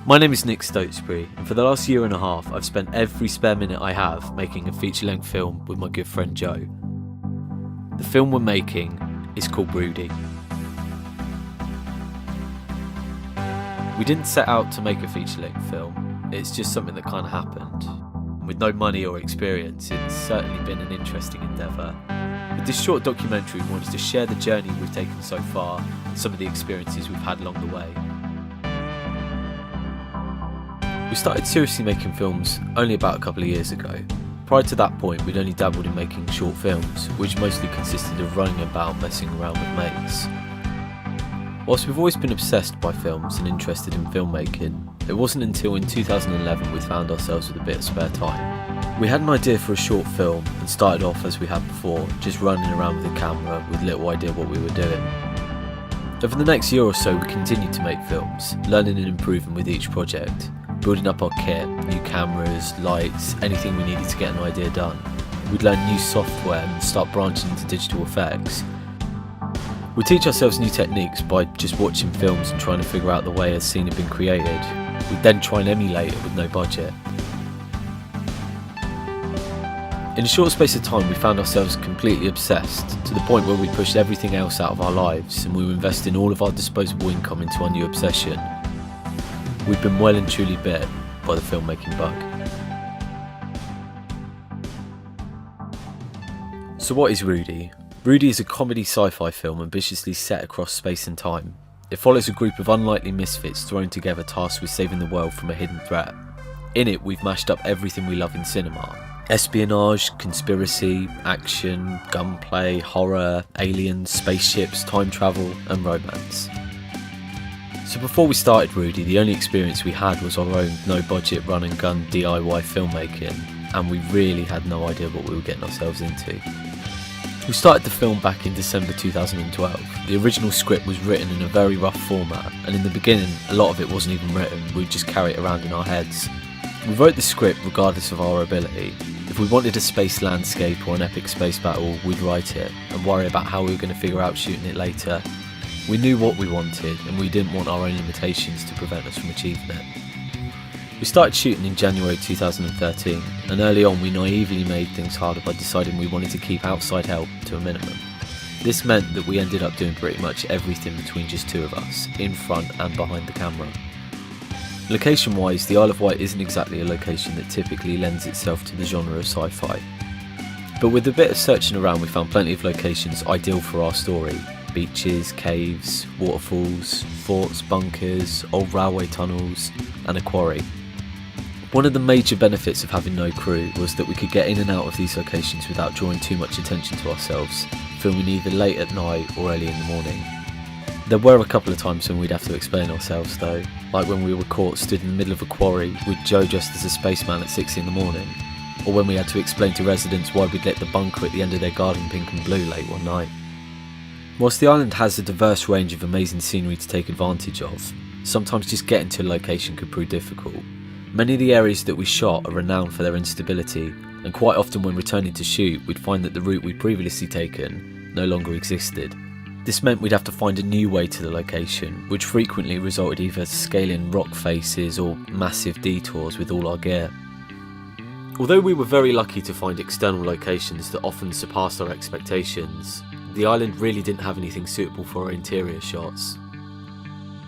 My name is Nick Stotesbury, and for the last year and a half I've spent every spare minute I have making a feature-length film with my good friend Joe. The film we're making is called Rudy. We didn't set out to make a feature-length film, it's just something that kind of happened. With no money or experience, it's certainly been an interesting endeavour. With this short documentary, we wanted to share the journey we've taken so far and some of the experiences we've had along the way. We started seriously making films only about a couple of years ago. Prior to that point, we'd only dabbled in making short films, which mostly consisted of running about messing around with mates. Whilst we've always been obsessed by films and interested in filmmaking, it wasn't until in 2011 we found ourselves with a bit of spare time. We had an idea for a short film and started off as we had before, just running around with a camera with little idea what we were doing. Over the next year or so we continued to make films, learning and improving with each project, building up our kit, new cameras, lights, anything we needed to get an idea done. We'd learn new software and start branching into digital effects. We teach ourselves new techniques by just watching films and trying to figure out the way a scene had been created. We'd then try and emulate it with no budget. In a short space of time we found ourselves completely obsessed, to the point where we pushed everything else out of our lives and we were investing all of our disposable income into our new obsession. We've been well and truly bit by the filmmaking bug. So what is Rudy? Rudy is a comedy sci-fi film ambitiously set across space and time. It follows a group of unlikely misfits thrown together tasked with saving the world from a hidden threat. In it we've mashed up everything we love in cinema. Espionage, conspiracy, action, gunplay, horror, aliens, spaceships, time travel and romance. So before we started Rudy, the only experience we had was our own no-budget run-and-gun DIY filmmaking, and we really had no idea what we were getting ourselves into. We started the film back in December 2012. The original script was written in a very rough format, and in the beginning a lot of it wasn't even written, we'd just carry it around in our heads. We wrote the script regardless of our ability. If we wanted a space landscape or an epic space battle, we'd write it, and worry about how we were going to figure out shooting it later. We knew what we wanted, and we didn't want our own limitations to prevent us from achieving it. We started shooting in January 2013, and early on we naively made things harder by deciding we wanted to keep outside help to a minimum. This meant that we ended up doing pretty much everything between just two of us, in front and behind the camera. Location wise, the Isle of Wight isn't exactly a location that typically lends itself to the genre of sci-fi. But with a bit of searching around we found plenty of locations ideal for our story. Beaches, caves, waterfalls, forts, bunkers, old railway tunnels and a quarry. One of the major benefits of having no crew was that we could get in and out of these locations without drawing too much attention to ourselves, filming either late at night or early in the morning. There were a couple of times when we'd have to explain ourselves though, like when we were caught stood in the middle of a quarry with Joe dressed as a spaceman at 6 in the morning, or when we had to explain to residents why we'd lit the bunker at the end of their garden pink and blue late one night. Whilst the island has a diverse range of amazing scenery to take advantage of, sometimes just getting to a location could prove difficult. Many of the areas that we shot are renowned for their instability, and quite often when returning to shoot we'd find that the route we'd previously taken no longer existed. This meant we'd have to find a new way to the location, which frequently resulted either scaling rock faces or massive detours with all our gear. Although we were very lucky to find external locations that often surpassed our expectations, the island really didn't have anything suitable for our interior shots.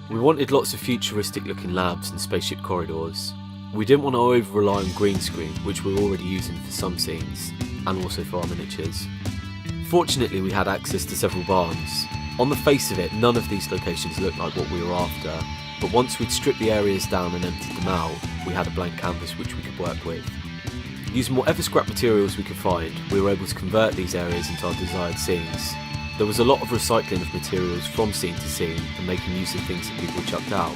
We wanted lots of futuristic looking labs and spaceship corridors. We didn't want to over rely on green screen, which we were already using for some scenes, and also for our miniatures. Fortunately we had access to several barns. On the face of it, none of these locations looked like what we were after, but once we'd stripped the areas down and emptied them out, we had a blank canvas which we could work with. Using whatever scrap materials we could find, we were able to convert these areas into our desired scenes. There was a lot of recycling of materials from scene to scene and making use of things that people chucked out.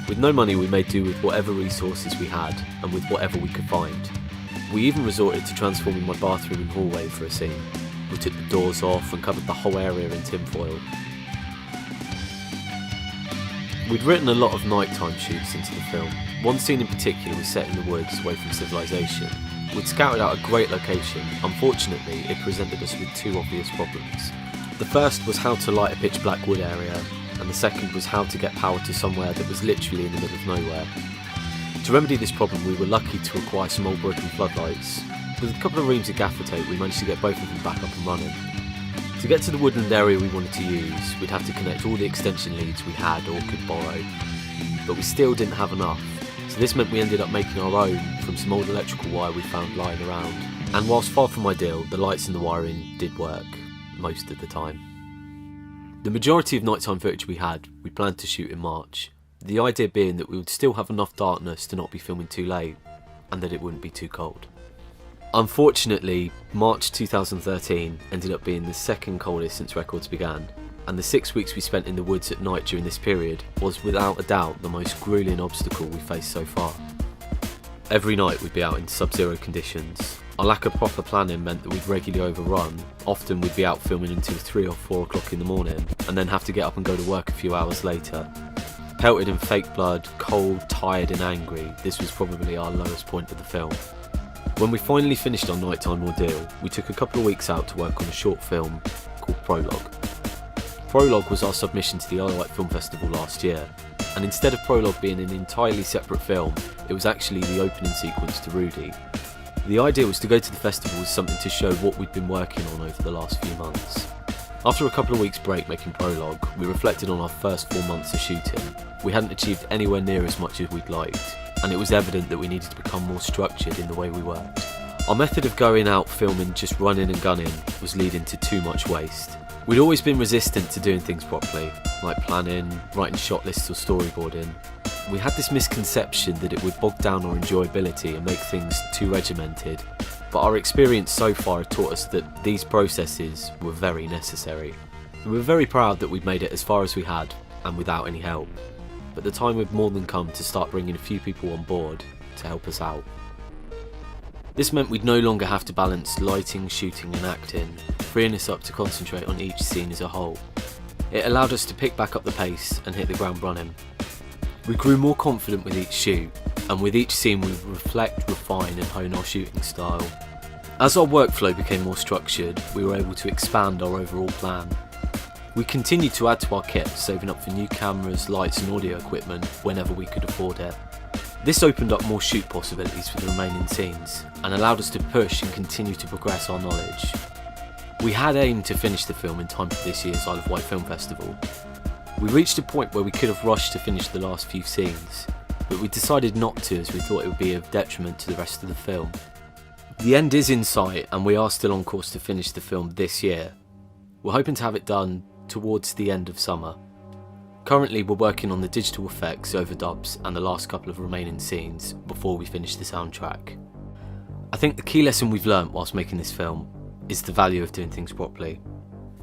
With no money we made do with whatever resources we had and with whatever we could find. We even resorted to transforming my bathroom and hallway for a scene. We took the doors off and covered the whole area in tinfoil. We'd written a lot of nighttime shoots into the film. One scene in particular was set in the woods away from civilization. We'd scouted out a great location. Unfortunately, it presented us with two obvious problems. The first was how to light a pitch black wood area, and the second was how to get power to somewhere that was literally in the middle of nowhere. To remedy this problem, we were lucky to acquire some old broken floodlights. With a couple of reams of gaffer tape, we managed to get both of them back up and running. To get to the woodland area we wanted to use, we'd have to connect all the extension leads we had or could borrow, but we still didn't have enough, so this meant we ended up making our own from some old electrical wire we found lying around. And whilst far from ideal, the lights and the wiring did work, most of the time. The majority of nighttime footage we had, we planned to shoot in March, the idea being that we would still have enough darkness to not be filming too late, and that it wouldn't be too cold. Unfortunately, March 2013 ended up being the second coldest since records began, and the 6 weeks we spent in the woods at night during this period was without a doubt the most gruelling obstacle we faced so far. Every night we'd be out in sub-zero conditions. Our lack of proper planning meant that we'd regularly overrun. Often we'd be out filming until 3 or 4 o'clock in the morning, and then have to get up and go to work a few hours later. Pelted in fake blood, cold, tired and angry, this was probably our lowest point of the film. When we finally finished our nighttime ordeal, we took a couple of weeks out to work on a short film called Prologue. Prologue was our submission to the Isle of Wight Film Festival last year, and instead of Prologue being an entirely separate film, it was actually the opening sequence to Rudy. The idea was to go to the festival with something to show what we'd been working on over the last few months. After a couple of weeks break making Prologue, we reflected on our first 4 months of shooting. We hadn't achieved anywhere near as much as we'd liked, and it was evident that we needed to become more structured in the way we worked. Our method of going out filming just running and gunning was leading to too much waste. We'd always been resistant to doing things properly, like planning, writing shot lists or storyboarding. We had this misconception that it would bog down our enjoyability and make things too regimented, but our experience so far had taught us that these processes were very necessary. We were very proud that we'd made it as far as we had, and without any help. But the time had more than come to start bringing a few people on board to help us out. This meant we'd no longer have to balance lighting, shooting and acting, freeing us up to concentrate on each scene as a whole. It allowed us to pick back up the pace and hit the ground running. We grew more confident with each shoot, and with each scene we would reflect, refine and hone our shooting style. As our workflow became more structured, we were able to expand our overall plan. We continued to add to our kit, saving up for new cameras, lights and audio equipment whenever we could afford it. This opened up more shoot possibilities for the remaining scenes, and allowed us to push and continue to progress our knowledge. We had aimed to finish the film in time for this year's Isle of Wight Film Festival. We reached a point where we could have rushed to finish the last few scenes, but we decided not to as we thought it would be of detriment to the rest of the film. The end is in sight and we are still on course to finish the film this year. We're hoping to have it done towards the end of summer. Currently we're working on the digital effects, overdubs and the last couple of remaining scenes before we finish the soundtrack. I think the key lesson we've learnt whilst making this film is the value of doing things properly,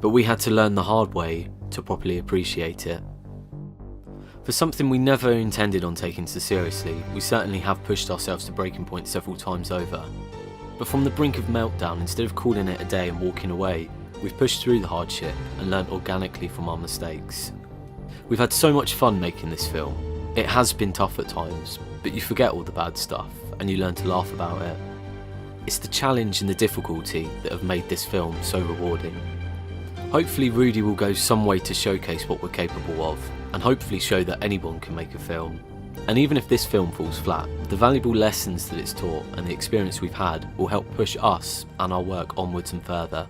but we had to learn the hard way to properly appreciate it. For something we never intended on taking so seriously, we certainly have pushed ourselves to breaking point several times over. But from the brink of meltdown, instead of calling it a day and walking away, we've pushed through the hardship and learnt organically from our mistakes. We've had so much fun making this film. It has been tough at times, but you forget all the bad stuff and you learn to laugh about it. It's the challenge and the difficulty that have made this film so rewarding. Hopefully Rudy will go some way to showcase what we're capable of, and hopefully show that anyone can make a film. And even if this film falls flat, the valuable lessons that it's taught and the experience we've had will help push us and our work onwards and further.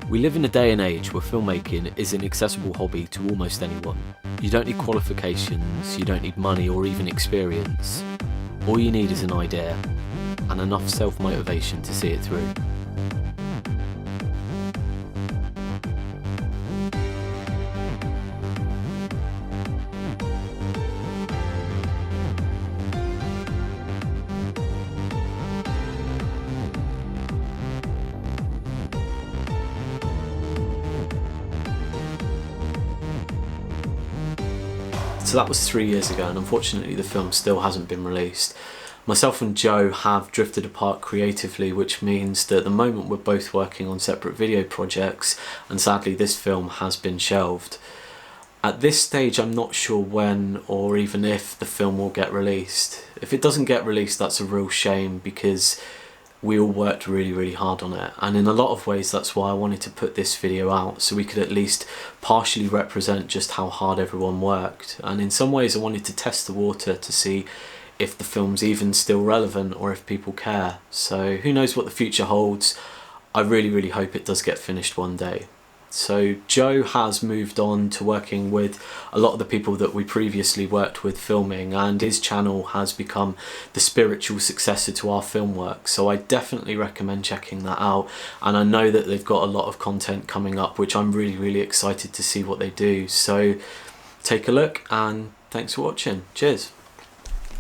We live in a day and age where filmmaking is an accessible hobby to almost anyone. You don't need qualifications, you don't need money or even experience. All you need is an idea, and enough self-motivation to see it through. So that was 3 years ago, and unfortunately the film still hasn't been released. Myself and Joe have drifted apart creatively, which means that at the moment we're both working on separate video projects, and sadly this film has been shelved. At this stage I'm not sure when or even if the film will get released. If it doesn't get released, that's a real shame, because we all worked really hard on it, and in a lot of ways that's why I wanted to put this video out, so we could at least partially represent just how hard everyone worked. And in some ways I wanted to test the water to see if the film's even still relevant or if people care. So who knows what the future holds. I really hope it does get finished one day. So Joe has moved on to working with a lot of the people that we previously worked with filming, and his channel has become the spiritual successor to our film work. So I definitely recommend checking that out, and I know that they've got a lot of content coming up which I'm really excited to see what they do. So take a look, and thanks for watching. Cheers.